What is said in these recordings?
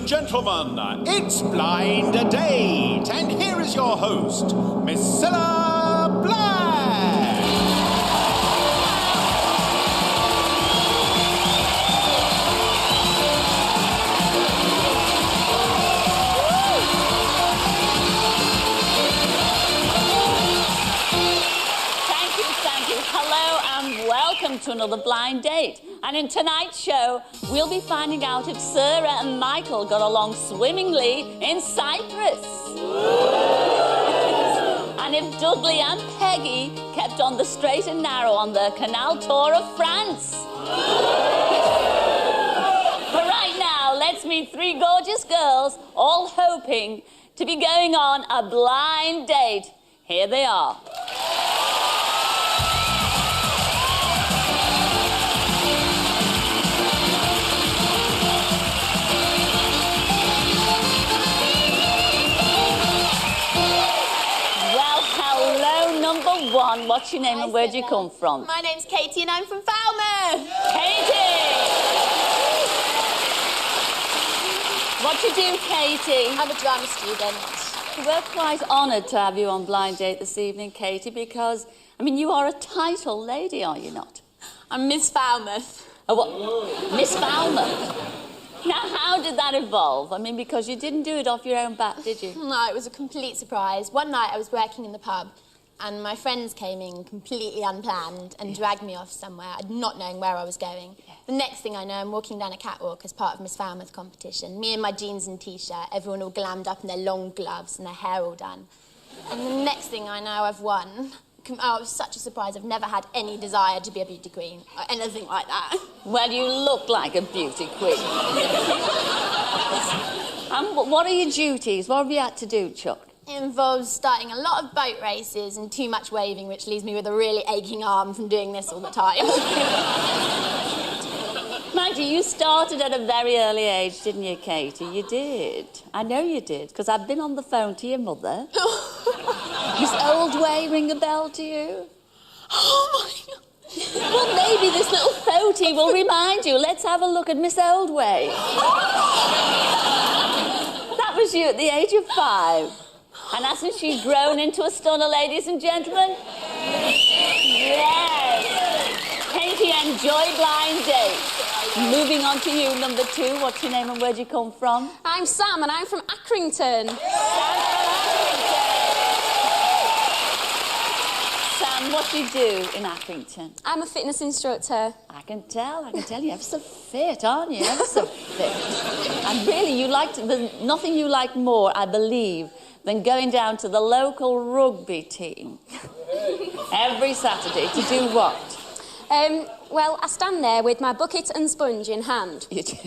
gentlemen, it's Blind Date, and here is your host, Miss Cilla Black. Thank you. Hello and welcome to another Blind Date. And in tonight's show, we'll be finding out if Sarah and Michael got along swimmingly in Cyprus. And if Dudley and Peggy kept on the straight and narrow on their canal tour of France. But right now, let's meet three gorgeous girls, all hoping to be going on a blind date. Here they are. Number one, what's your name and where do you come from? My name's Katie and I'm from Falmouth. Katie! What do you do, Katie? I'm a drama student. We're quite honoured to have you on Blind Date this evening, Katie, because, I mean, you are a titled lady, are you not? I'm Miss Falmouth. Oh, what? Miss Falmouth? Now, how did that evolve? I mean, because you didn't do it off your own bat, did you? No, it was a complete surprise. One night I was working in the pub and my friends came in completely unplanned and dragged me off somewhere, not knowing where I was going. The next thing I know, I'm walking down a catwalk as part of Miss Falmouth competition. Me in my jeans and T-shirt, everyone all glammed up in their long gloves and their hair all done. And the next thing I know, I've won. Oh, it was such a surprise. I've never had any desire to be a beauty queen or anything like that. Well, you look like a beauty queen. And what are your duties? What have you had to do, Chuck? It involves starting a lot of boat races and too much waving, which leaves me with a really aching arm from doing this all the time. Maggie, you started at a very early age, didn't you, Katie? You did. I know you did, because I've been on the phone to your mother. Miss Oldway ring a bell to you? Oh, my God. Well, maybe this little photo will remind you. Let's have a look at Miss Oldway. That was you at the age of 5. And hasn't she grown into a stunner, ladies and gentlemen? Yes. Katie, enjoy Blind Date. Moving on to you, number 2. What's your name and where do you come from? I'm Sam and I'm from Accrington. Sam, what do you do in Accrington? I'm a fitness instructor. I can tell you're ever so fit, aren't you? Ever so fit. And really, there's nothing you like more, I believe, than going down to the local rugby team every Saturday to do what? Well, I stand there with my bucket and sponge in hand. You do?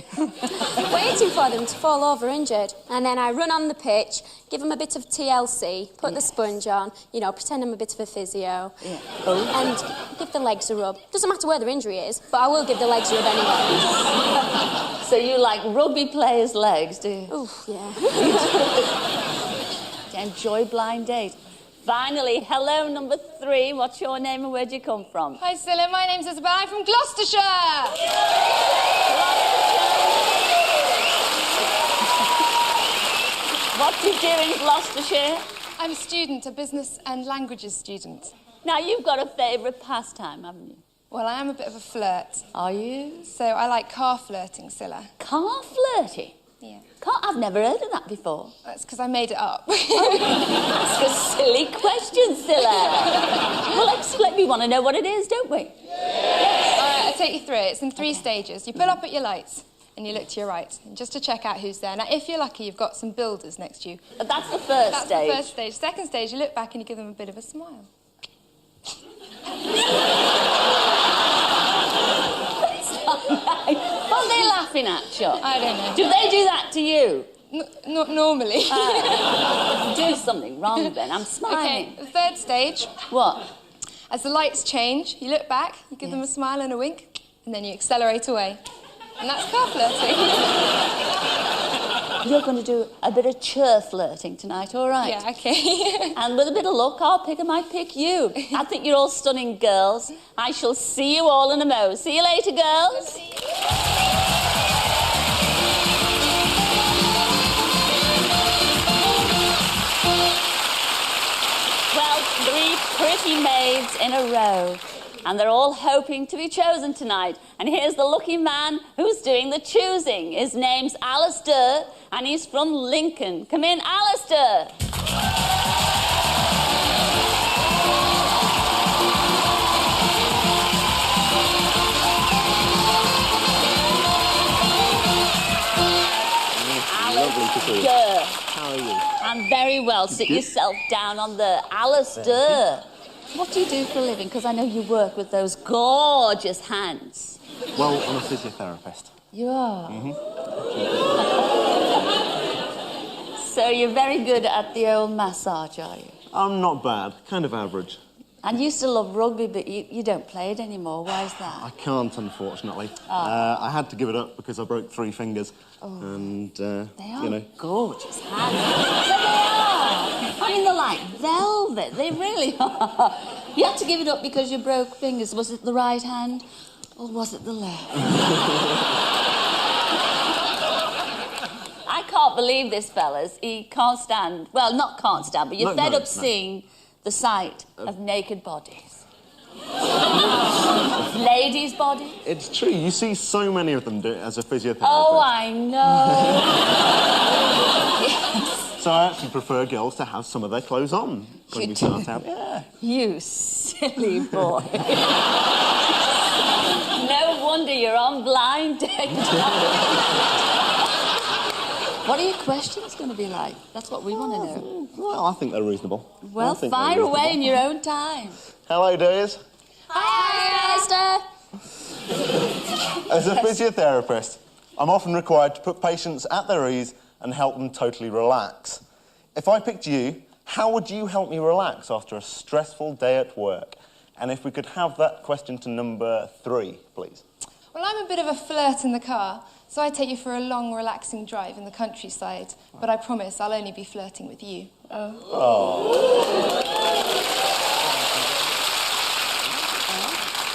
Waiting for them to fall over injured. And then I run on the pitch, give them a bit of TLC, put the sponge on, pretend I'm a bit of a physio. Yeah. Oh. And give the legs a rub. Doesn't matter where the injury is, but I will give the legs a rub anyway. So you like rugby players' legs, do you? Oof, yeah. Enjoy Blind Date. Finally, hello, number 3. What's your name and where do you come from? Hi, Cilla. My name's Isabel. I'm from Gloucestershire. What do you do in Gloucestershire? I'm a student, a business and languages student. Now, you've got a favourite pastime, haven't you? Well, I am a bit of a flirt. Are you? So I like car flirting, Cilla. Car flirting? Yeah. I've never heard of that before. That's because I made it up. That's a silly question, Cilla. Well, explain. We want to know what it is, don't we? Yes. I'll take you through it. It's in 3 stages. You pull up at your lights and you look to your right, just to check out who's there. Now, if you're lucky, you've got some builders next to you. That's the first stage. That's the first stage. Second stage, you look back and you give them a bit of a smile. What are they laughing at, Chuck? I don't know. Do they do that to you? Not normally. Do something wrong then. I'm smiling. Okay, the third stage. What? As the lights change, you look back, you give them a smile and a wink, and then you accelerate away. And that's car flirting. You're going to do a bit of chur flirting tonight, all right? Yeah, okay. And with a bit of luck, I might pick you. I think you're all stunning girls. I shall see you all in a mo. See you later, girls. pretty maids in a row. And they're all hoping to be chosen tonight. And here's the lucky man who's doing the choosing. His name's Alistair, and he's from Lincoln. Come in, Alistair. Lovely to see you. How are you? I'm very well. Sit yourself down on the Alistair. What do you do for a living? Because I know you work with those gorgeous hands. Well, I'm a physiotherapist. You are? So you're very good at the old massage, are you? I'm not bad. Kind of average. And you still love rugby, but you don't play it anymore. Why is that? I can't, unfortunately. I had to give it up because I broke 3 fingers. And, They are you know... gorgeous hands. So they are. I mean, they're like velvet. They really are. You had to give it up because you broke fingers. Was it the right hand or was it the left? I can't believe this, fellas. He can't stand... Well, not can't stand, but you're fed up seeing the sight of naked bodies. Ladies' bodies. It's true. You see so many of them do it as a physiotherapist. Oh, I know. So I actually prefer girls to have some of their clothes on when we start out. Yeah. You silly boy. No wonder you're on blind date. What are your questions going to be like? That's what we want to know. Well, I think they're reasonable. Well, fire away in your own time. Hello, dears. Hi, Alistair. As a physiotherapist, I'm often required to put patients at their ease and help them totally relax. If I picked you, how would you help me relax after a stressful day at work? And if we could have that question to number 3, please. Well, I'm a bit of a flirt in the car, so I take you for a long, relaxing drive in the countryside. But I promise I'll only be flirting with you.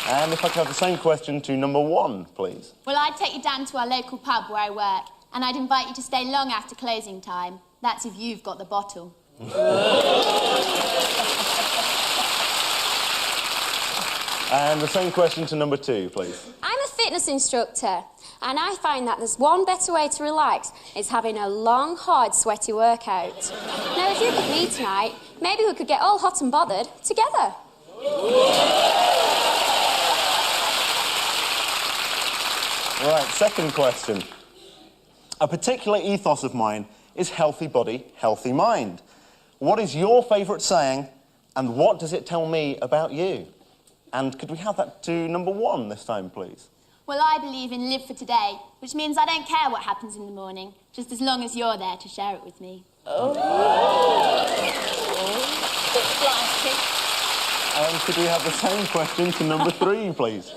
And if I could have the same question to number 1, please. Well, I'd take you down to our local pub where I work, and I'd invite you to stay long after closing time. That's if you've got the bottle. And the same question to number 2, please. I'm a fitness instructor, and I find that there's one better way to relax is having a long, hard, sweaty workout. Now, if you pick me tonight, maybe we could get all hot and bothered together. Right, second question. A particular ethos of mine is healthy body, healthy mind. What is your favourite saying, and what does it tell me about you? And could we have that to number 1 this time, please? Well, I believe in live for today, which means I don't care what happens in the morning, just as long as you're there to share it with me. And could we have the same question to number 3, please?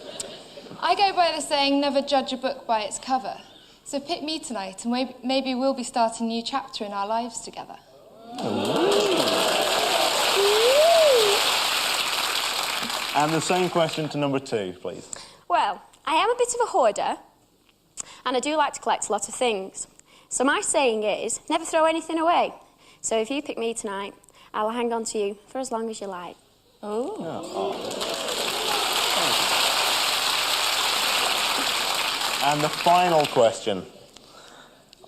I go by the saying, never judge a book by its cover. So pick me tonight, and maybe we'll be starting a new chapter in our lives together. And the same question to number 2, please. Well, I am a bit of a hoarder, and I do like to collect a lot of things. So my saying is, never throw anything away. So if you pick me tonight, I will hang on to you for as long as you like. And the final question.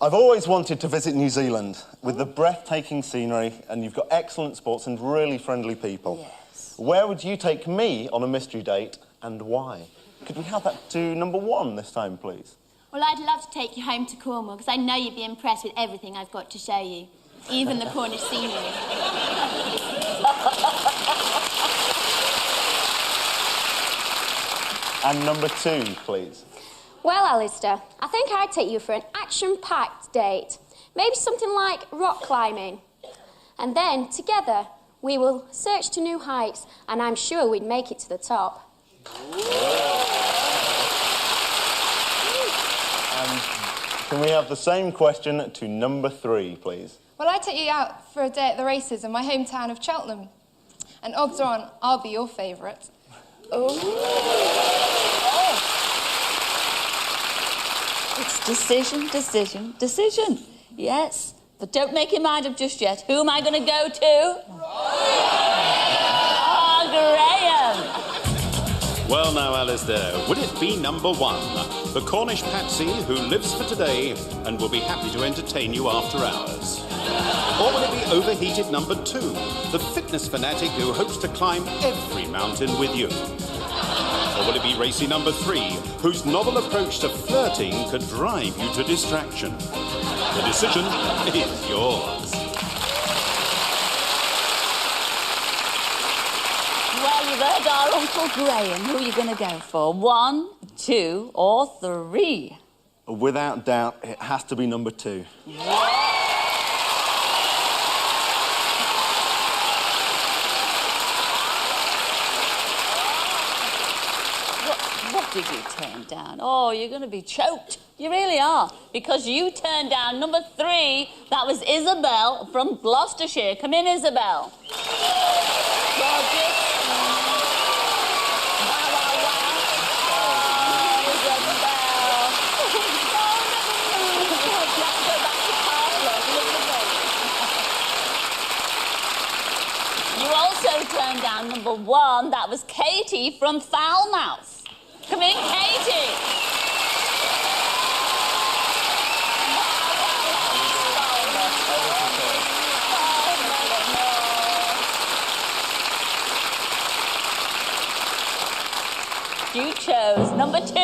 I've always wanted to visit New Zealand with the breathtaking scenery, and you've got excellent sports and really friendly people. Yes. Where would you take me on a mystery date, and why? Could we have that to number 1 this time, please? Well, I'd love to take you home to Cornwall, because I know you'd be impressed with everything I've got to show you, even the Cornish scenery. And number 2, please. Well, Alistair, I think I'd take you for an action-packed date. Maybe something like rock climbing. And then, together, we will search to new heights, and I'm sure we'd make it to the top. And can we have the same question to number 3, please? Well, I take you out for a day at the races in my hometown of Cheltenham. And odds are on, I'll be your favourite. It's decision, decision, decision. Yes, but don't make your mind up just yet. Who am I going to go to? Well now, Alistair, would it be number 1, the Cornish Patsy who lives for today and will be happy to entertain you after hours? Or will it be overheated number 2, the fitness fanatic who hopes to climb every mountain with you? Or will it be racy number 3, whose novel approach to flirting could drive you to distraction? The decision is yours. Well, you've heard our Uncle Graham. Who are you going to go for? 1, 2 or 3? Without doubt, it has to be number 2. What did you turn down? Oh, you're going to be choked. You really are. Because you turned down number 3. That was Isabel from Gloucestershire. Come in, Isabel. Gorgeous. You also turned down number 1. That was Katie from Foulmouth. Come in, Katie. You chose number 2.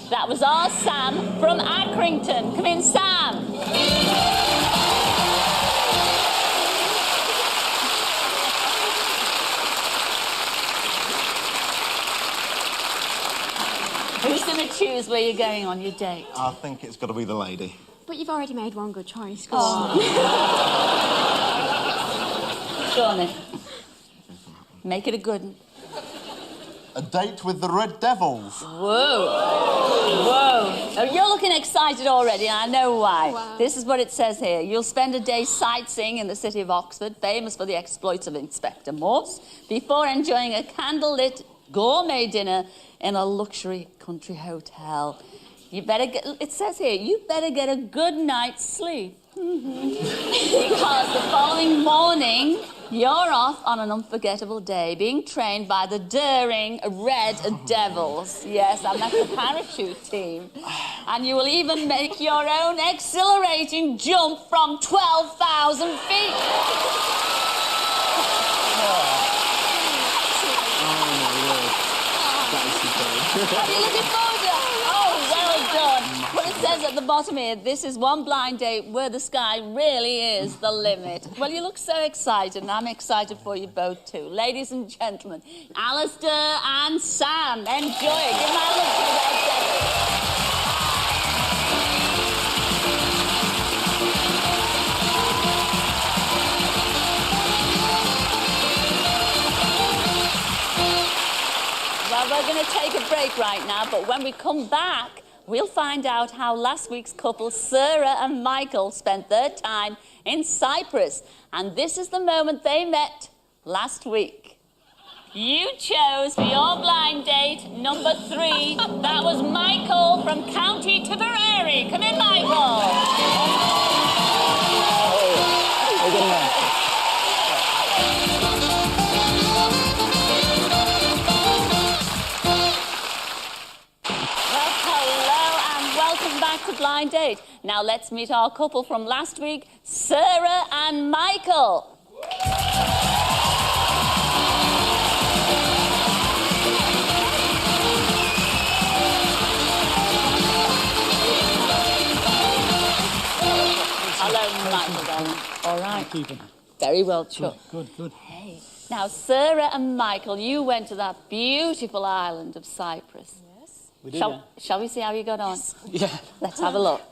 That was our Sam from Accrington. Come in, Sam. Who's going to choose where you're going on your date? I think it's got to be the lady. But you've already made one good choice. Go on then. Make it a good one. A date with the Red Devils. Whoa. Whoa. Oh, you're looking excited already, and I know why. Wow. This is what it says here. You'll spend a day sightseeing in the city of Oxford, famous for the exploits of Inspector Morse, before enjoying a candlelit gourmet dinner in a luxury country hotel. You better get, it says here, you better get a good night's sleep. Because the following morning, you're off on an unforgettable day, being trained by the daring Red Devils. Yes, and that's the parachute team. And you will even make your own exhilarating jump from 12,000 feet. Are you looking forward to it? Oh, well done. Well, it says at the bottom here, this is one blind date where the sky really is the limit. Well, you look so excited, and I'm excited for you both too. Ladies and gentlemen, Alistair and Sam, enjoy it. Give them a look to the Red Devils. Well, we're going to take a break right now, but when we come back, we'll find out how last week's couple, Sarah and Michael, spent their time in Cyprus. And this is the moment they met last week. You chose for your blind date number 3. That was Michael from County Tipperary. Come in, Michael. To Blind Date. Now let's meet our couple from last week, Sarah and Michael. Hello, Michael, darling. All right. Keeping. Very well, Chuck. Good. Hey. Now, Sarah and Michael, you went to that beautiful island of Cyprus. We did, Shall we see how you got on? Yeah. Let's have a look.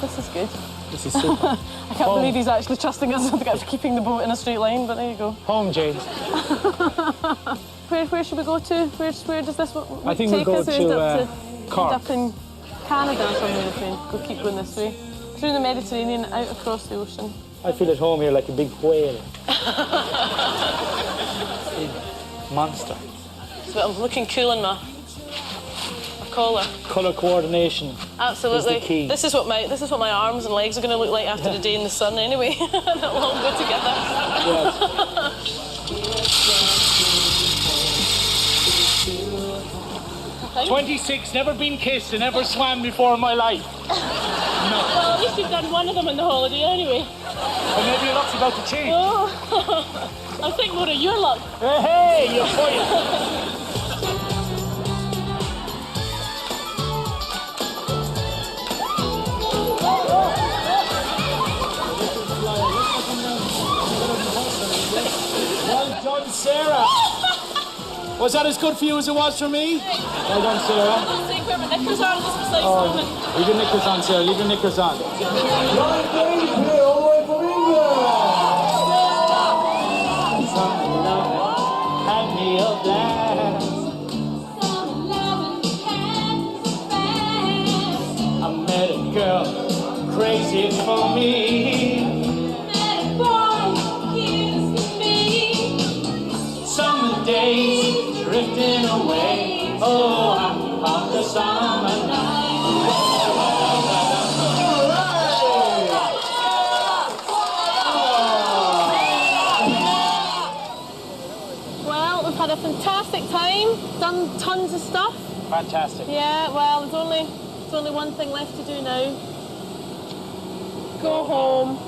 This is good. This is super. I can't believe he's actually trusting us with keeping the boat in a straight line, but there you go. Home, Jane. Where should we go to? Where does this I think take we'll go us? to Cork. Up in Canada or somewhere, I think. We'll keep going this way. Through the Mediterranean, out across the ocean. I feel at home here like a big whale. Big monster. So I'm looking cool in my collar. Colour coordination. Absolutely. Is the key. This is what my arms and legs are going to look like after the day in the sun anyway. They'll all go together. Yes. 26, never been kissed and never swam before in my life. No. Well, at least you've done one of them on the holiday anyway. Well, maybe your luck's about to change. Oh, I think more of your luck. Hey, you're fired. Well done, Sarah. Was that as good for you as it was for me? Well done, Sarah. I'll take where my knickers are just beside Simon. Leave your knickers on, Sarah. Leave your knickers on. Have me a blast. I met a girl crazy for me. Summer days drifting away. Oh, I'm the summer night. Well, we've had a fantastic time, done tons of stuff. Fantastic. Yeah, well, there's only one thing left to do now. Go home.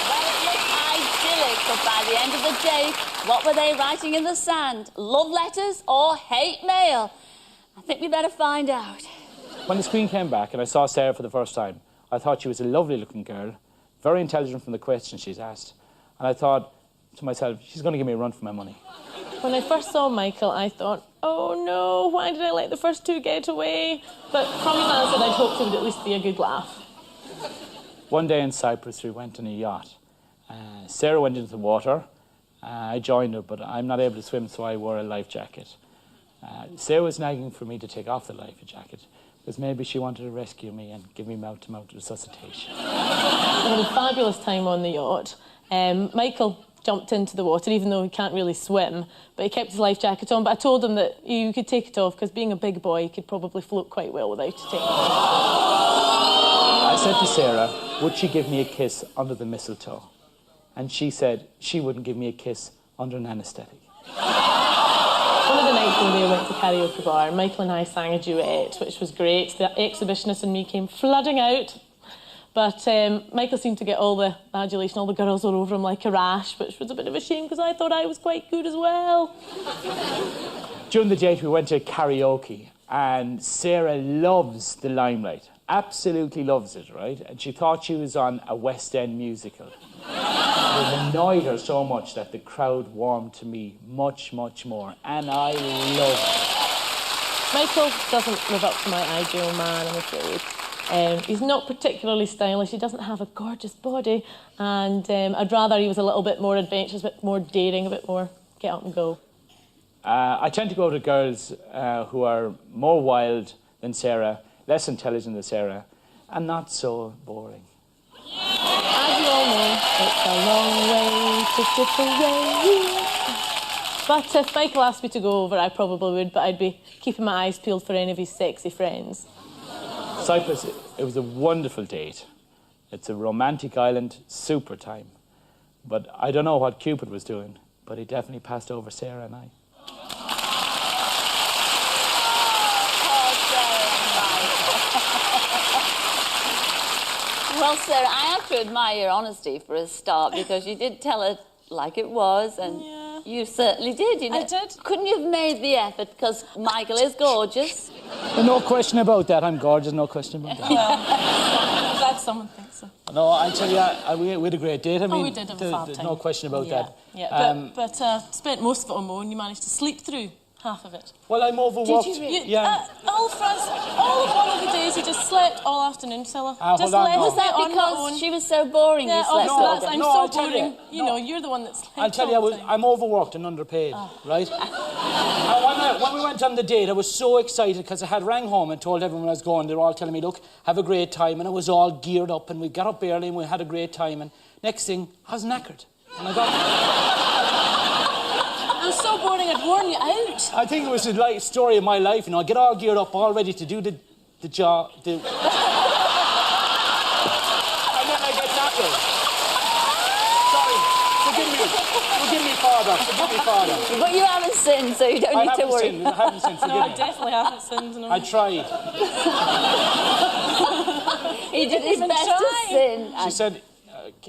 Well, it looked idyllic, but by the end of the day, what were they writing in the sand? Love letters or hate mail? I think we better find out. When the screen came back and I saw Sarah for the first time, I thought she was a lovely looking girl, very intelligent from the questions she's asked. And I thought to myself, she's going to give me a run for my money. When I first saw Michael, I thought, oh no, why did I let the first two get away? But from his answer, I'd hoped it would at least be a good laugh. One day in Cyprus, we went on a yacht. Sarah went into the water. I joined her, but I'm not able to swim, so I wore a life jacket. Sarah was nagging for me to take off the life jacket, because maybe she wanted to rescue me and give me mouth-to-mouth resuscitation. We had a fabulous time on the yacht. Michael jumped into the water, even though he can't really swim, but he kept his life jacket on. But I told him that you could take it off, because being a big boy, he could probably float quite well without it taking it off. I said to Sarah, would she give me a kiss under the mistletoe? And she said she wouldn't give me a kiss under an anaesthetic. One of the nights when we went to karaoke bar, Michael and I sang a duet, which was great. The exhibitionist and me came flooding out. But Michael seemed to get all the adulation. All the girls were over him like a rash, which was a bit of a shame because I thought I was quite good as well. During the date, we went to karaoke, and Sarah loves the limelight. Absolutely loves it, right? And she thought she was on a West End musical. It annoyed her so much that the crowd warmed to me much, much more. And I love it. Michael doesn't live up to my ideal man, I'm afraid. He's not particularly stylish, he doesn't have a gorgeous body, and I'd rather he was a little bit more adventurous, a bit more daring, a bit more get up and go. I tend to go to girls who are more wild than Sarah, less intelligent than Sarah, and not so boring. As you all know, it's a long way to Tipperary. But if Michael asked me to go over, I probably would, but I'd be keeping my eyes peeled for any of his sexy friends. Cyprus, it was a wonderful date. It's a romantic island, super time. But I don't know what Cupid was doing, but he definitely passed over Sarah and I. Well, Sarah, I have to admire your honesty for a start, because you did tell it like it was, and you certainly did. You know. I did. Couldn't you have made the effort, because Michael is gorgeous? No question about that. I'm gorgeous, no question about that. I'm glad someone thinks so. No, I tell you, we had a great date. I mean, we did have a fab there's time. no question about that. Yeah, but spent most of it on my own. You managed to sleep through half of it. Well, I'm overworked. Did you really? Yeah. All of one of the days, you just slept all afternoon, Stella. hold Just on, left no. Was that it on my because own. she was so boring you slept oh, all that's, day? I'm No, so I'll tell you, boring. You know, you're the one that's slept I'll tell you, all the time. I'm overworked and underpaid, right? And when we went on the date, I was so excited because I had rang home and told everyone I was going. They were all telling me, look, have a great time. And I was all geared up, and we got up early and we had a great time. And next thing, I was knackered. And I got... was so boring I'd worn you out. I think it was the story of my life, you know. I get all geared up, all ready to do the job. And then I get knackered. Sorry, forgive me, Father. But you haven't sinned, so you don't need to worry. I haven't sinned, forgive No, I me. definitely haven't sinned. No. I tried. He did his best to sin. She said,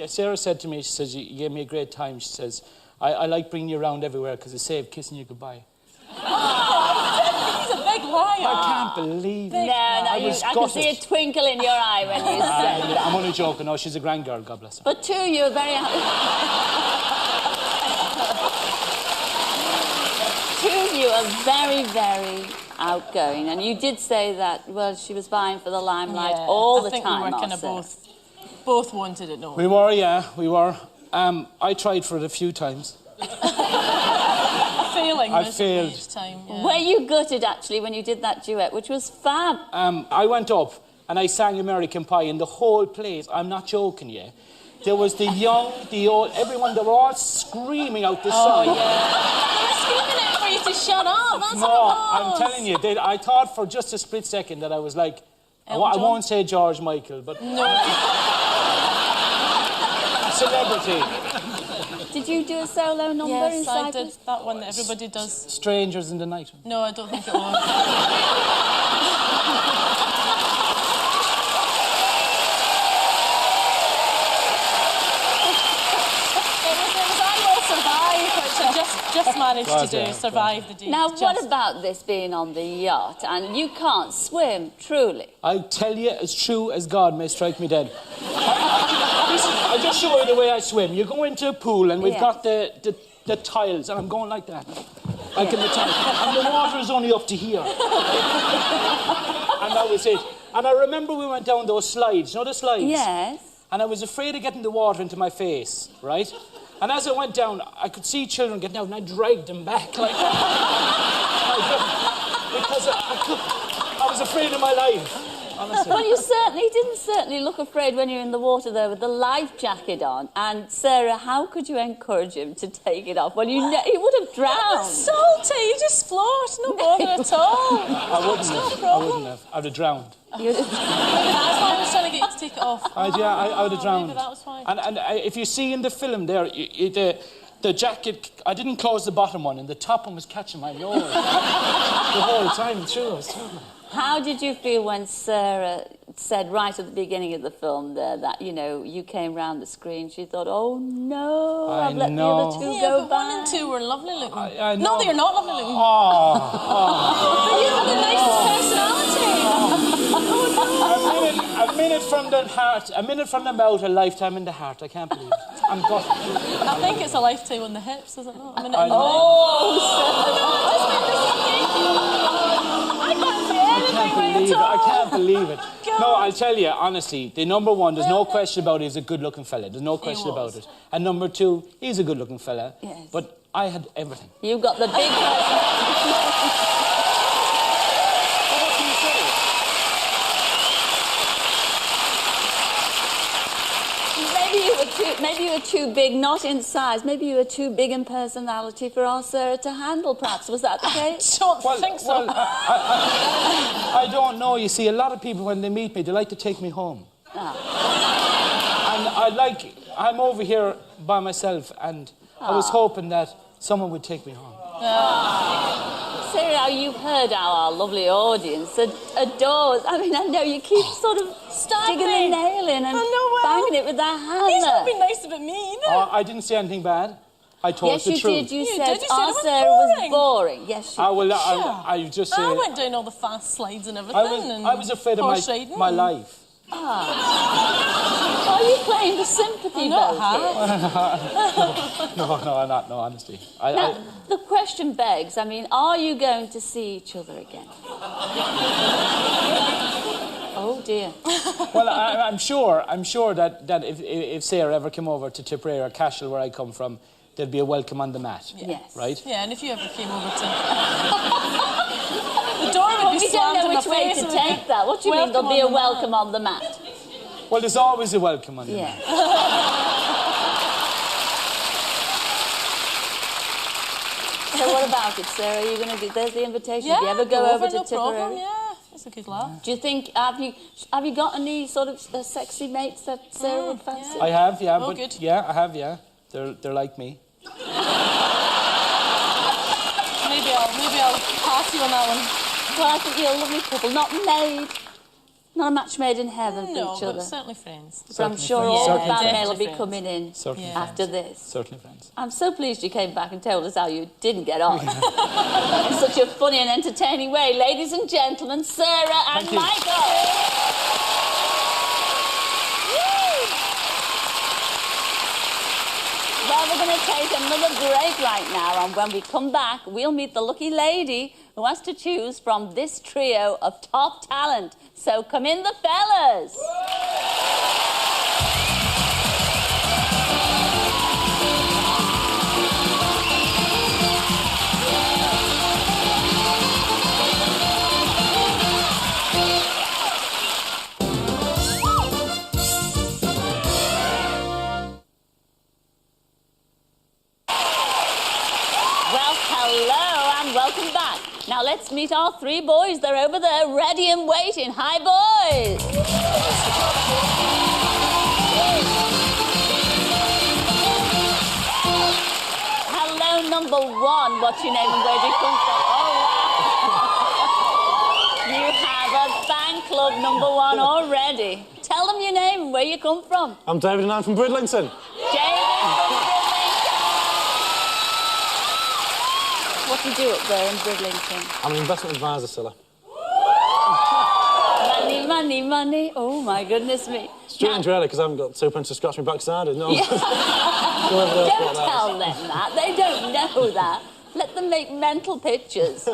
Sarah said to me, she says, you gave me a great time. She says, I like bringing you around everywhere because it saved kissing you goodbye. He's a big liar. I can't believe it. No, I can see a twinkle in your eye when you said that. I'm only joking. No, she's a grand girl, God bless her. But two, you were very... Two of you are very, very outgoing. And you did say that, well, she was vying for the limelight all the time. I think we were kind of both wanted it, no? We were, yeah, we were. I tried for it a few times. Failing I failed. each time, yeah. Were you gutted, actually, when you did that duet, which was fab? I went up and I sang American Pie in the whole place. I'm not joking, yeah. There was the young, the old, everyone, they were all screaming out this song. Oh, yeah. They were screaming it for you to shut up. That's No, what it was. I'm telling you, I thought for just a split second that I was like, I Elton John? won't say George Michael, but... No. Celebrity. Did you do a solo number in Yes, I Cyprus? did that one that everybody does. Strangers in the Night. No, I don't think it was. Just managed to do, survive the day. Now, what about this being on the yacht? And you can't swim, truly. I tell you, as true as God may strike me dead. I'll just show you the way I swim. You go into a pool and we've got the tiles, and I'm going like that. Like in the tile. And the water is only up to here. And that was it. And I remember we went down those slides, you know the slides? Yes. And I was afraid of getting the water into my face, right? And as I went down, I could see children getting out, and I dragged them back like that. Because I was afraid of my life, honestly. Well, you didn't look afraid when you were in the water there with the life jacket on. And Sarah, how could you encourage him to take it off? Well, he would have drowned. Salty, you just float, no bother at all. I wouldn't have. I'd have drowned. Maybe that's why I was trying to get you to take it off. I would have drowned. Maybe that was fine. And if you see in the film there, the jacket, I didn't close the bottom one, and the top one was catching my nose the whole time through. How did you feel when Sarah said right at the beginning of the film there that, you know, you came round the screen, she thought, oh no, I've let the other two go but by. 1 and 2 were lovely looking. I know. No, they're not lovely looking. Oh. But you have the nicest personality. A minute from the heart, a minute from the mouth, a lifetime in the heart. I can't believe it. I'm gutted. I think it's a lifetime on the hips, is it not? A minute I in the know. neck. I can't believe it. No, I'll tell you, honestly, the number one, there's no question about it, he's a good-looking fella. There's no question about it. And number two, he's a good-looking fella. Yes. But I had everything. You got the big Maybe you were too big, not in size. Maybe you were too big in personality for our Sarah to handle, perhaps. Was that the case? I don't think so. I don't know. You see, a lot of people, when they meet me, they like to take me home. And I'm over here by myself, and I was hoping that someone would take me home. Sarah, you've heard how our lovely audience adores. I mean, I know you keep sort of digging the nail in and banging it with that hammer. He's not been nice about me either. I didn't say anything bad. I told the truth. Yes, you said our Sarah was boring. Yes, you did. I just say... I went down all the fast slides and everything. I was afraid of my life. Are you playing the sympathy vote here? No, I'm not. No, honestly. Now, the question begs, I mean, are you going to see each other again? Oh, dear. Well, I'm sure that if Sarah ever came over to Tipperary or Cashel, where I come from, there'd be a welcome on the mat. Yes. Right? Yeah, and if you ever came over to... The door would be we don't know which way to take that. What do you mean there'll be a welcome on the mat? Well, there's always a welcome on the mat. So what about it, Sarah? Are you going to? There's the invitation. Yeah, do you ever go over to no Tipperary? problem, yeah. It's a good laugh. Do you think have you got any sort of sexy mates that Sarah would fancy? I have, yeah. Oh, but good. Yeah, I have, yeah. They're like me. Maybe I'll pass you on that one. Well, I think you're a lovely couple, not a match made in heaven for No, each but other. certainly friends. So I'm sure friends. all Yeah, the fan mail will definitely be friends. coming in Certainly after friends. this. Certainly friends. I'm so pleased you came back and told us how you didn't get on. In such a funny and entertaining way. Ladies and gentlemen, Sarah and you. Michael. Woo! Well, we're going to take another break right now, and when we come back, we'll meet the lucky lady who has to choose from this trio of top talent. So come in, the fellas. Well, hello and welcome back. Now let's meet our three boys. They're over there, ready and waiting. Hi, boys. Hello, number one. What's your name and where do you come from? Oh, wow. You have a fan club number one already. Tell them your name and where you come from. I'm David and I'm from Bridlington. David from Bridlington. What do you do up there in Bridlington? I'm an investment advisor, Scylla. Money, money, money. Oh, my goodness me. Strange, really, because I haven't got two pence to scratch my backside. No. Don't tell them that. They don't know that. Let them make mental pictures.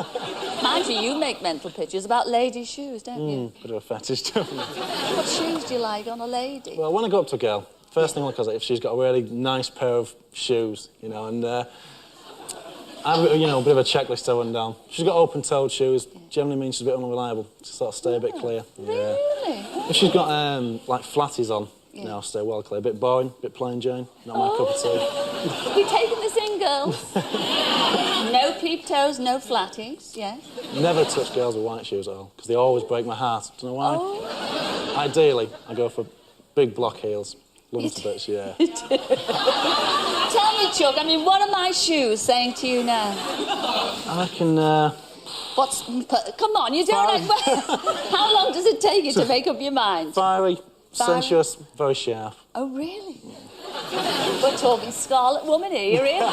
Mind you, you make mental pictures about ladies' shoes, don't you? Bit of a fetish, don't you? What shoes do you like on a lady? Well, when I go up to a girl, first thing I look at is if she's got a really nice pair of shoes, you know, and I've got, you know, a bit of a checklist to run down. She's got open-toed shoes, generally means she's a bit unreliable, to sort of stay a bit clear. Yeah. Really? If she's got, like, flatties on, you know, stay well clear. A bit boring, a bit plain Jane, not my cup of tea. We taking this in, girls? No peep toes, no flatties, yes? Never touch girls with white shoes at all, because they always break my heart. Do you know why? Oh. Ideally, I go for big block heels. Love them to bits, yeah. Tell me, Chuck, I mean, what are my shoes saying to you now? I reckon, Come on, you don't... How long does it take you to make up your mind? fiery, sensuous, very sharp. Oh, really? We're talking Scarlet Woman here, you're in.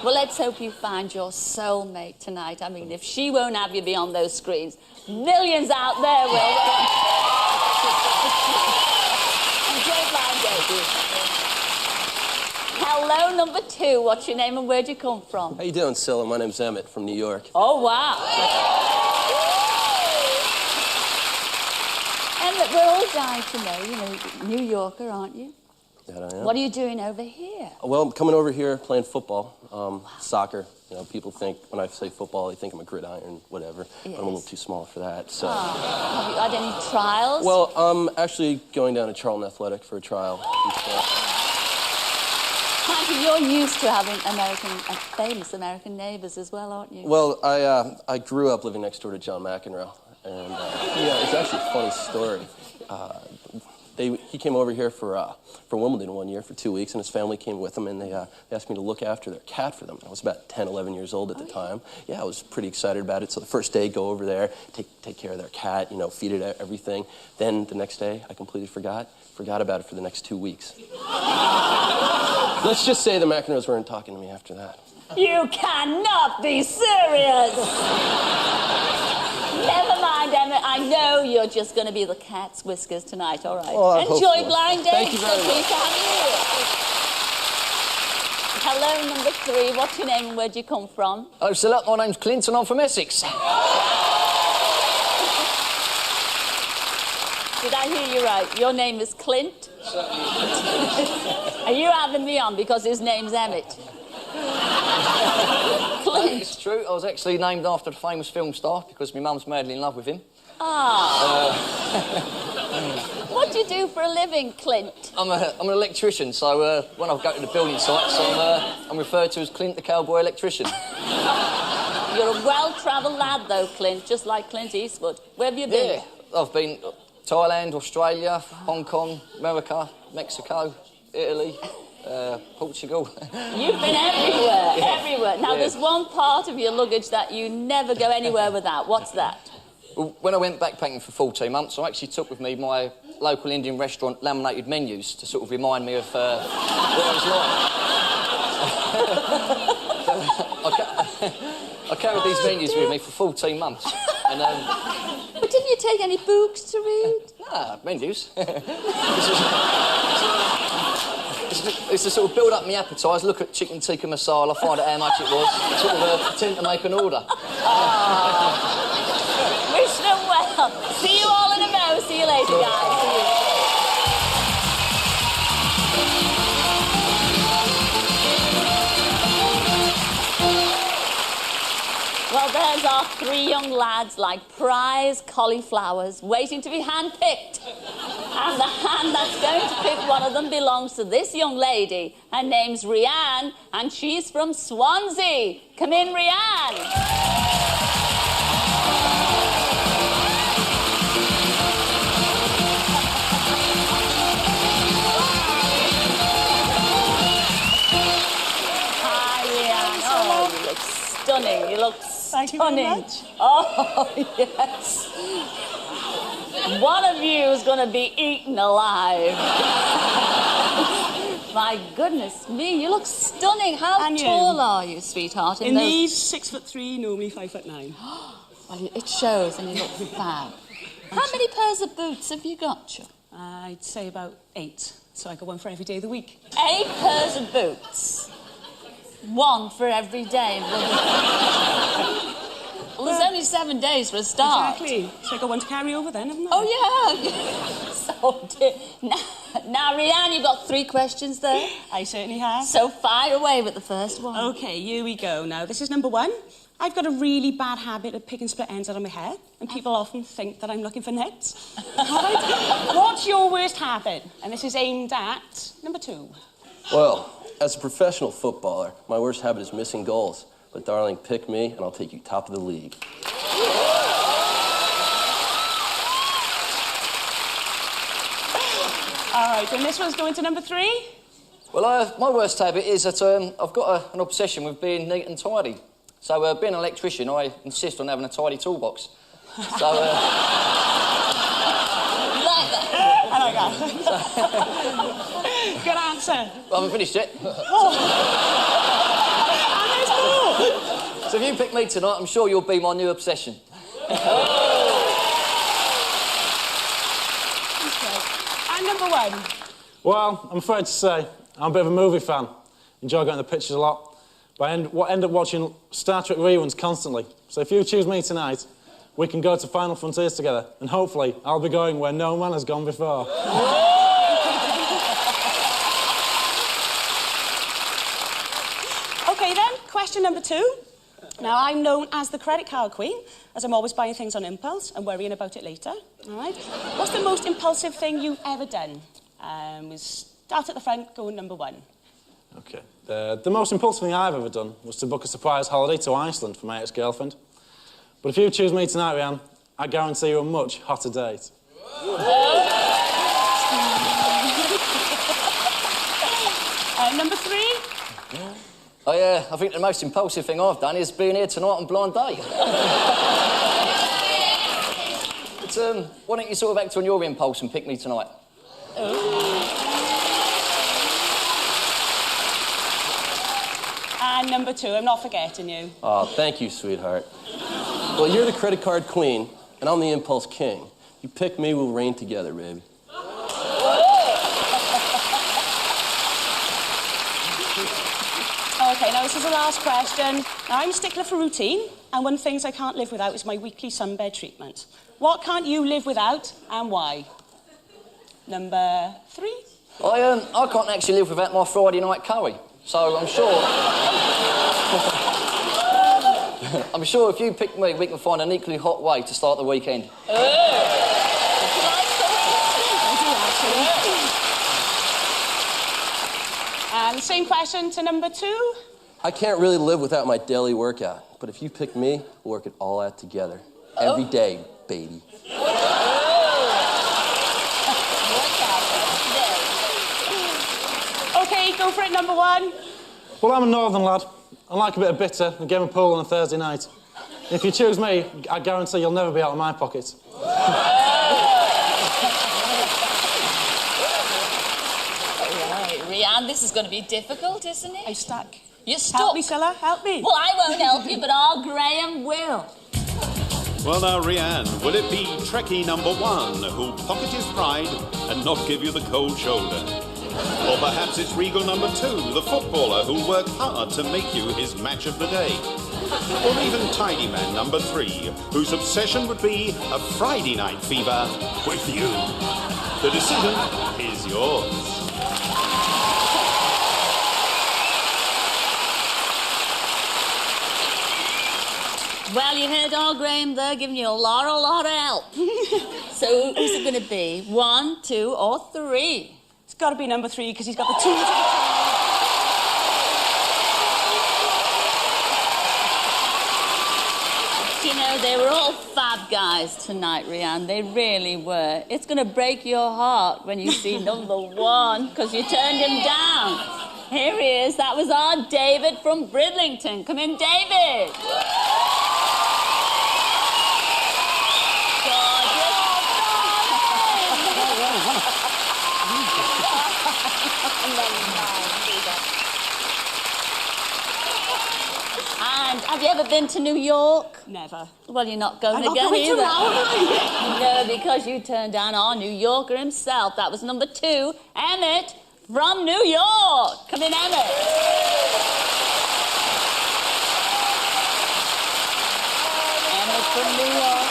Well, let's hope you find your soulmate tonight. I mean, if she won't have you beyond those screens, millions out there will. Enjoy Blind Date. Hello, number two. What's your name and where'd you come from? How you doing, Scylla? My name's Emmett from New York. Oh, wow. Emmett, we're all dying to know, you know, New Yorker, aren't you? That I am. What are you doing over here? Well, I'm coming over here playing football, soccer. You know, people think, when I say football, they think I'm a gridiron, whatever. Yes. But I'm a little too small for that, so... Have you had any trials? Well, I'm actually going down to Charlton Athletic for a trial. Mind you, you're used to having famous American neighbours as well, aren't you? Well, I grew up living next door to John McEnroe, and yeah, it's actually a funny story. He came over here for Wimbledon one year for 2 weeks, and his family came with him, and they asked me to look after their cat for them. I was about 10, 11 years old at the time. Yeah, I was pretty excited about it. So the first day, go over there, take care of their cat, you know, feed it everything. Then the next day, I completely forgot about it for the next 2 weeks. Let's just say the McEnroes weren't talking to me after that. You cannot be serious! Never mind, Emmett. I know you're just going to be the cat's whiskers tonight, all right? Well, Enjoy Blind Date. Thank you very much. Pleased to have you here. Hello, number three. What's your name and where'd you come from? Hello, Scylla. My name's Clint and I'm from Essex. Did I hear you right? Your name is Clint? Are you having me on because his name's Emmett? Clint. It's true. I was actually named after the famous film star because my mum's madly in love with him. Ah. What do you do for a living, Clint? I'm an electrician, so when I go to the building sites, I'm referred to as Clint the cowboy electrician. You're a well-travelled lad, though, Clint, just like Clint Eastwood. Where have you been? Yeah, I've been Thailand, Australia, Hong Kong, America, Mexico, Italy, Portugal. You've been everywhere, everywhere. Now, there's one part of your luggage that you never go anywhere without. What's that? Well, when I went backpacking for 14 months, I actually took with me my local Indian restaurant laminated menus to sort of remind me of what it was like. I carried these menus with me for 14 months. And, but didn't you take any books to read? Nah, menus. It's to sort of build up my appetite, look at chicken tikka masala, find out how much it was, sort of attempt to make an order. Wish them well. See you all in a mo. See you later, guys. See you. Well, there's our three young lads like prize cauliflowers waiting to be hand-picked. And the hand that's going to pick one of them belongs to this young lady. Her name's Rianne, and she's from Swansea. Come in, Rianne. Stunning. You look stunning. Thank you very much. Oh, yes. One of you is going to be eaten alive. My goodness me, you look stunning. How tall are you, sweetheart? In these, 6'3", normally 5'9". Well, it shows, and you look fab. How many pairs of boots have you got, you? I'd say about 8. So I got one for every day of the week. 8 pairs of boots. One for every day. Well, there's only 7 days for a start. Exactly. So I got one to carry over then, haven't I? Oh, yeah. So, now, Rianne, you've got 3 questions there. I certainly have. So fire away with the first one. OK, here we go now. This is number 1. I've got a really bad habit of picking split ends out of my hair, and people often think that I'm looking for nits. All right? What's your worst habit? And this is aimed at number 2. Well, as a professional footballer, my worst habit is missing goals. But darling, pick me and I'll take you top of the league. All right, and this one's going to number 3? Well, my worst habit is that I've got an obsession with being neat and tidy. So, being an electrician, I insist on having a tidy toolbox. So, like that? I like that. Good answer. I haven't finished yet. Oh. And there's more. So if you pick me tonight, I'm sure you'll be my new obsession. And number 1. Well, I'm afraid to say, I'm a bit of a movie fan. Enjoy going to the pictures a lot. But I end up watching Star Trek reruns constantly. So if you choose me tonight, we can go to Final Frontiers together. And hopefully, I'll be going where no man has gone before. OK, then, question number 2. Now, I'm known as the credit card queen, as I'm always buying things on impulse and worrying about it later. All right? What's the most impulsive thing you've ever done? We start at the front, going number 1. OK. The most impulsive thing I've ever done was to book a surprise holiday to Iceland for my ex-girlfriend. But if you choose me tonight, Rianne, I guarantee you a much hotter date. Number 3? I think the most impulsive thing I've done is being here tonight on Blind Date. But, why don't you sort of act on your impulse and pick me tonight? And number 2, I'm not forgetting you. Oh, thank you, sweetheart. Well, you're the credit card queen, and I'm the impulse king. You pick me, we'll reign together, baby. OK, now this is the last question. Now, I'm a stickler for routine, and one of the things I can't live without is my weekly sunbed treatment. What can't you live without, and why? Number 3? I can't actually live without my Friday night curry, so I'm sure... I'm sure if you pick me, we can find an equally hot way to start the weekend. And same question to number 2. I can't really live without my daily workout, but if you pick me, we'll work it all out together. Every day, baby. OK, go for it, number 1. Well, I'm a northern lad. I like a bit of bitter and game of pool on a Thursday night. If you choose me, I guarantee you'll never be out of my pocket. Rianne, this is going to be difficult, isn't it? I'm stuck. You're stuck? Help me, Scylla, help me. Well, I won't help you, but our Graham will. Well now, Rianne, will it be Trekkie number 1 who'll pocket his pride and not give you the cold shoulder? Or perhaps it's Regal number 2, the footballer who'll work hard to make you his match of the day? Or even Tidy Man number 3, whose obsession would be a Friday night fever with you? The decision is yours. Well, you heard our Graham there giving you a lot of help. So who's it going to be? 1, 2 or 3? It's got to be number 3 because he's got the tools. You know, they were all fab guys tonight, Rianne. They really were. It's going to break your heart when you see number 1 because you turned him down. Here he is. That was our David from Bridlington. Come in, David. And have you ever been to New York? Never. Well, you're not going I'm not again going either. to now, No, because you turned down our New Yorker himself. That was number 2, Emmett from New York. Come in, Emmett. Emmett from New York.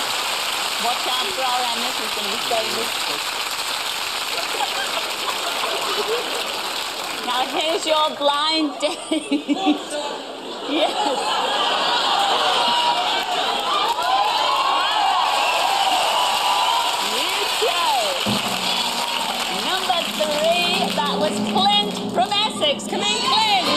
Watch out for our Emmett. He's going to be famous. Now, here's your blind date. Yes. You chose number 3. That was Clint from Essex. Come in, Clint.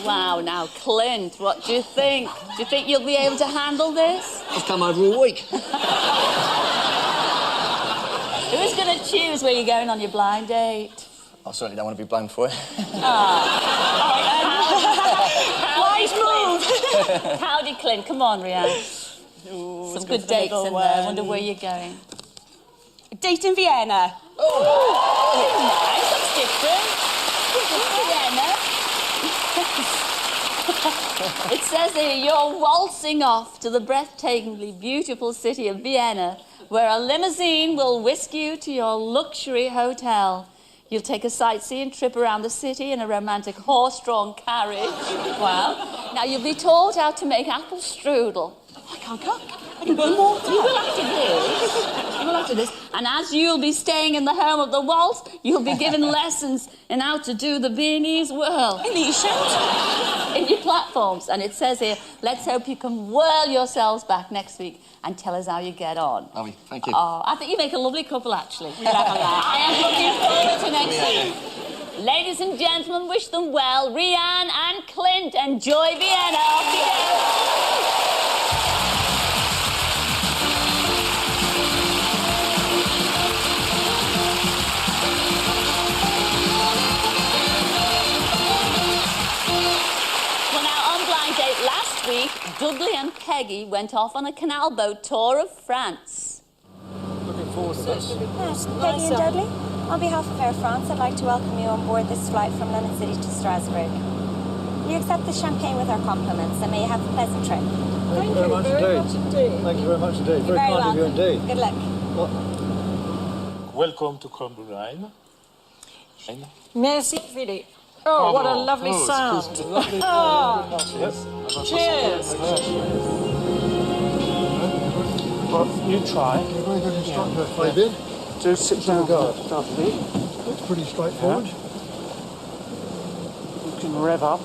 Wow, now, Clint, what do you think? Do you think you'll be able to handle this? I've come over all week. Who's going to choose where you're going on your blind date? I certainly don't want to be blamed for it. Wise move. Howdy, Clint. Come on, Rianne. Some good dates in there. I wonder where you're going. A date in Vienna. Nice, that's different. Vienna. It says here you're waltzing off to the breathtakingly beautiful city of Vienna, where a limousine will whisk you to your luxury hotel. You'll take a sightseeing trip around the city in a romantic horse-drawn carriage. Wow. Now, you'll be taught how to make apple strudel. I can't cook. I can boil water. You will after this. You will after this. And as you'll be staying in the home of the waltz, you'll be given lessons in how to do the Viennese whirl. In these shoes? In your platforms. And it says here, let's hope you can whirl yourselves back next week and tell us how you get on. Lovely, thank you. Oh, I think you make a lovely couple, actually. I am looking forward to next week. Ladies and gentlemen, wish them well. Rianne and Clint, enjoy Vienna. Off you go. Last week, Dudley and Peggy went off on a canal boat tour of France. Looking forward to this. Yes, Peggy and Dudley, on behalf of Air France, I'd like to welcome you on board this flight from London City to Strasbourg. You accept the champagne with our compliments and may you have a pleasant trip. Thank you very much indeed. Thank you very much indeed. You're very kind of you welcome. indeed. Good luck. Welcome to Crombrine. Merci, Philippe. Oh, what a lovely sound. Cheers. Well, you try. You're a very good instructor, Fabian. Just sit down. It's pretty straightforward. You can rev up.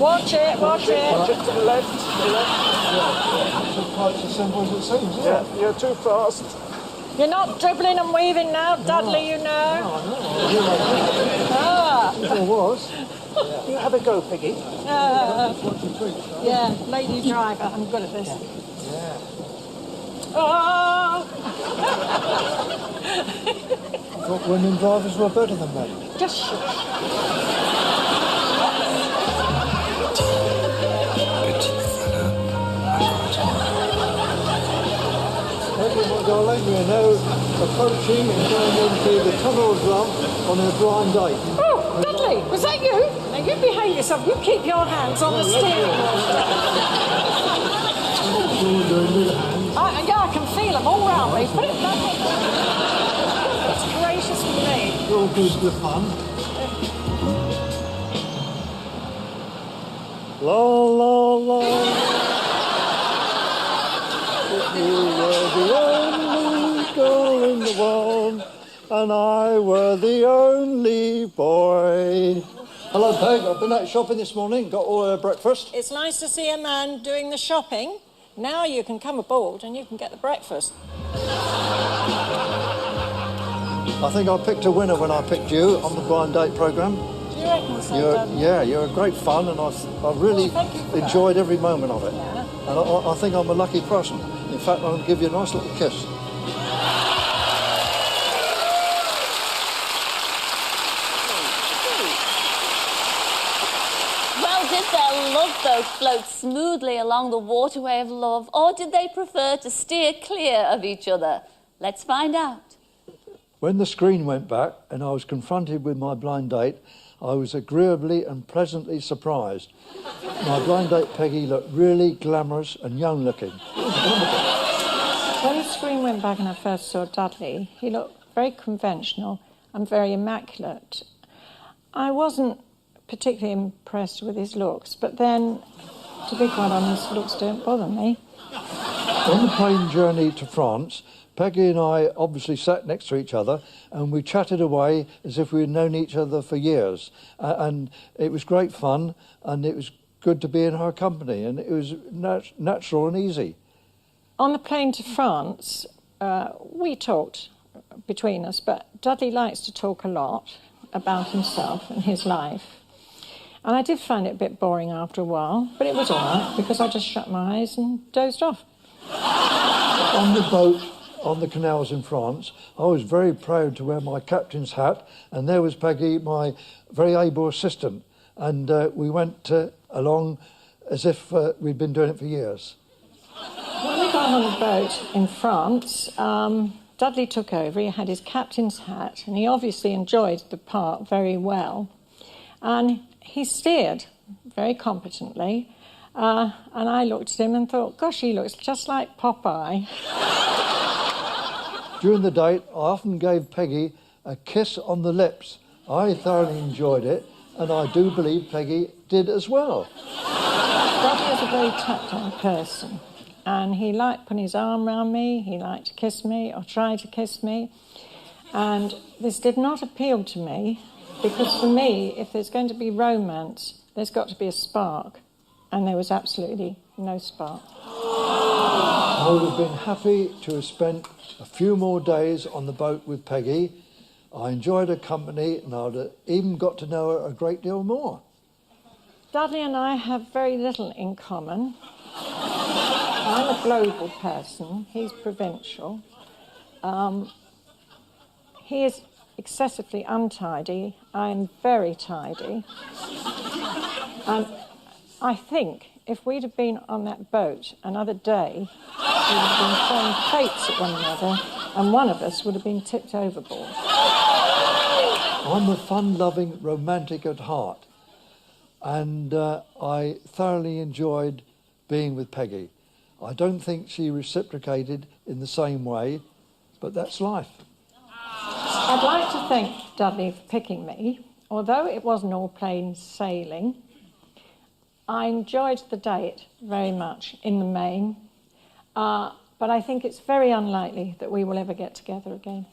Watch it, watch it. Just to the left, to the left. Yeah. It's quite as simple as it seems, isn't it? You're too fast. You're not dribbling and weaving now, Dudley, you know. No, I know. Ah. If there was. You have a go, Piggy. Yeah, lady driver, I'm good at this. Yeah. Oh! I thought women drivers were better than men. Just shush. Okay, my darling, we are now approaching and going into the tunnel of love on a blind date. Oh, Dudley, was that you? Now you behave yourself. You keep your hands on the steering wheel. Yeah, I can feel them all round me. Put it back. That's gracious of me. You're all good for fun. La la la. You were the only girl in the world, and I were the only boy. Hello, Peg. I've been out shopping this morning, got all her breakfast. It's nice to see a man doing the shopping. Now you can come aboard and you can get the breakfast. I think I picked a winner when I picked you on the blind date programme. Do you reckon so? You're a great fun, and I really enjoyed every moment of it. Yeah. And I think I'm a lucky person. In fact, I'm going to give you a nice little kiss. Well, did their love boat float smoothly along the waterway of love, or did they prefer to steer clear of each other? Let's find out. When the screen went back and I was confronted with my blind date, I was agreeably and pleasantly surprised. My blind date Peggy looked really glamorous and young looking. It was wonderful. When the screen went back and I first saw Dudley, he looked very conventional and very immaculate. I wasn't particularly impressed with his looks, but then, to be quite honest, looks don't bother me. On the plane journey to France, Peggy and I obviously sat next to each other and we chatted away as if we had known each other for years. And it was great fun, and it was good to be in her company, and it was natural and easy. On the plane to France, we talked between us, but Dudley likes to talk a lot about himself and his life. And I did find it a bit boring after a while, but it was all right because I just shut my eyes and dozed off. On the boat on the canals in France, I was very proud to wear my captain's hat, and there was Peggy, my very able assistant, and we went along as if we'd been doing it for years. When we got on the boat in France, Dudley took over. He had his captain's hat, and he obviously enjoyed the part very well. And he steered very competently, and I looked at him and thought, gosh, he looks just like Popeye. During the date, I often gave Peggy a kiss on the lips. I thoroughly enjoyed it, and I do believe Peggy did as well. Dudley is a very tactile person, and he liked putting his arm around me, he liked to kiss me, or try to kiss me, and this did not appeal to me, because for me, if there's going to be romance, there's got to be a spark, and there was absolutely no spark. I would have been happy to have spent a few more days on the boat with Peggy. I enjoyed her company, and I'd have even got to know her a great deal more. Dudley and I have very little in common. I'm a global person, he's provincial. He is excessively untidy, I'm very tidy. And I think if we'd have been on that boat another day, we would have been throwing plates at one another, and one of us would have been tipped overboard. I'm a fun-loving romantic at heart, and I thoroughly enjoyed being with Peggy. I don't think she reciprocated in the same way, but that's life. I'd like to thank Dudley for picking me. Although it wasn't all plain sailing, I enjoyed the date very much in the main, but I think it's very unlikely that we will ever get together again.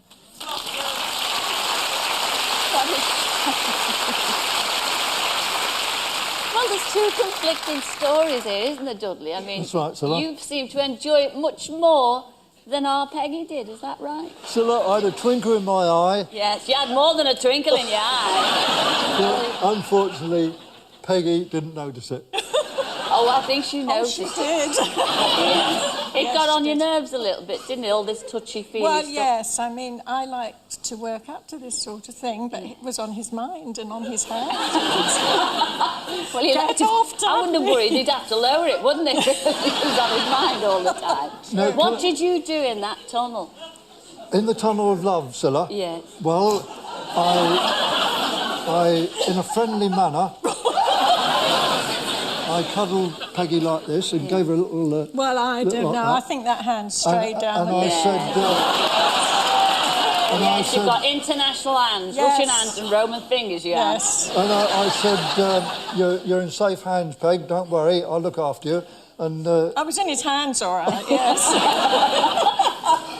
Well, there's two conflicting stories here, isn't there, Dudley? I mean, That's right, Cilla. you seem to enjoy it much more than our Peggy did, is that right? Cilla, I had a twinkle in my eye. Yes, you had more than a twinkle in your eye. But unfortunately, Peggy didn't notice it. Oh, I think she noticed. She did. Yes. It got on your nerves a little bit, didn't it? All this touchy-feely Well, stuff. yes. I mean, I liked to work up to this sort of thing, but it was on his mind and on his head. Well, he'd have Get to, off, I wouldn't have Dudley. worried. He'd have to lower it, wouldn't he? It was on his mind all the time. No, What did you do in that tunnel? In the tunnel of love, Cilla. Yes. Well, I in a friendly manner, I cuddled Peggy like this and gave her a little... Well, I little don't like know. I that. think that hand strayed down And the I neck. said... and I Yes, said... you've got international hands, Yes. Russian hands and Roman fingers, you have. Yes. And I said, you're in safe hands, Peg, don't worry, I'll look after you. And I was in his hands, all right, yes.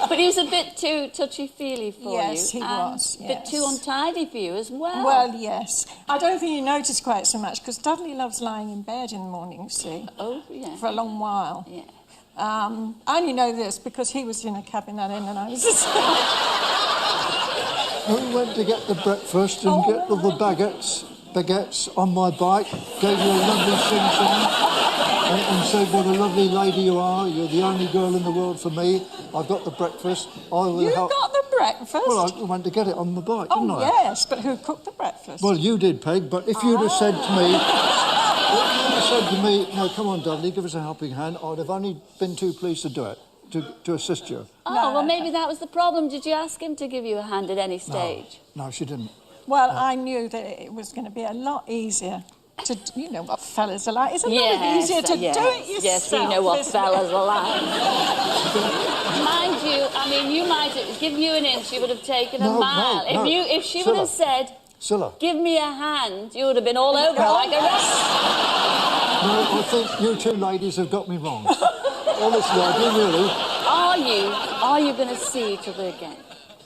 But he was a bit too touchy-feely for you. Yes, he and was, a bit yes. too untidy for you as well. Well, yes. I don't think you noticed quite so much, because Dudley loves lying in bed in the morning, you see. Oh, yeah. For a long while. Yeah. I only know this because he was in a cabin that in and I was just... we went to get the breakfast and get all the baguettes on my bike, gave you a lovely sing-song. And said, what a lovely lady you are. You're the only girl in the world for me. I've got the breakfast. I will You help. got the breakfast? Well, I went to get it on the bike, didn't I? Yes, but who cooked the breakfast? Well, you did, Peg, but if you'd have said to me... If you'd have said to me, no, come on, Dudley, give us a helping hand, I'd have only been too pleased to do it, to assist you. Oh, well, maybe that was the problem. Did you ask him to give you a hand at any stage? No, she didn't. Well, I knew that it was going to be a lot mind you know what fellas are like. It's a lot easier to do it yourself. Yes, you know what isn't fellas it? are like. Mind you, I mean, you might have given you an inch, she would have taken a mile. No. If she would have said, Cilla. give me a hand, you would have been all over her like a rat. No, I think you two ladies have got me wrong. Honestly, I do really. Are you going to see each other again?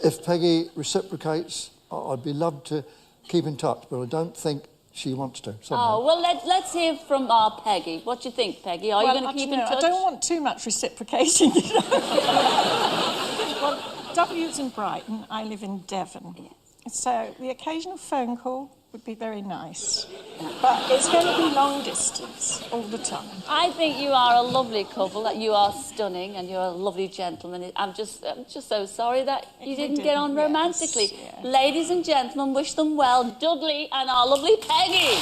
If Peggy reciprocates, I'd be loved to keep in touch, but I don't think she wants to. Somehow. Oh, well, let's hear from our Peggy. What do you think, Peggy? Are you going to keep in touch? I don't want too much reciprocating, you know. Well, W's in Brighton, I live in Devon. Yes. So the occasional phone call would be very nice. But it's going to be long distance all the time. I think you are a lovely couple, that you are stunning and you're a lovely gentleman. I'm just so sorry that you didn't get on romantically. Yes. Ladies and gentlemen, wish them well, Dudley and our lovely Peggy.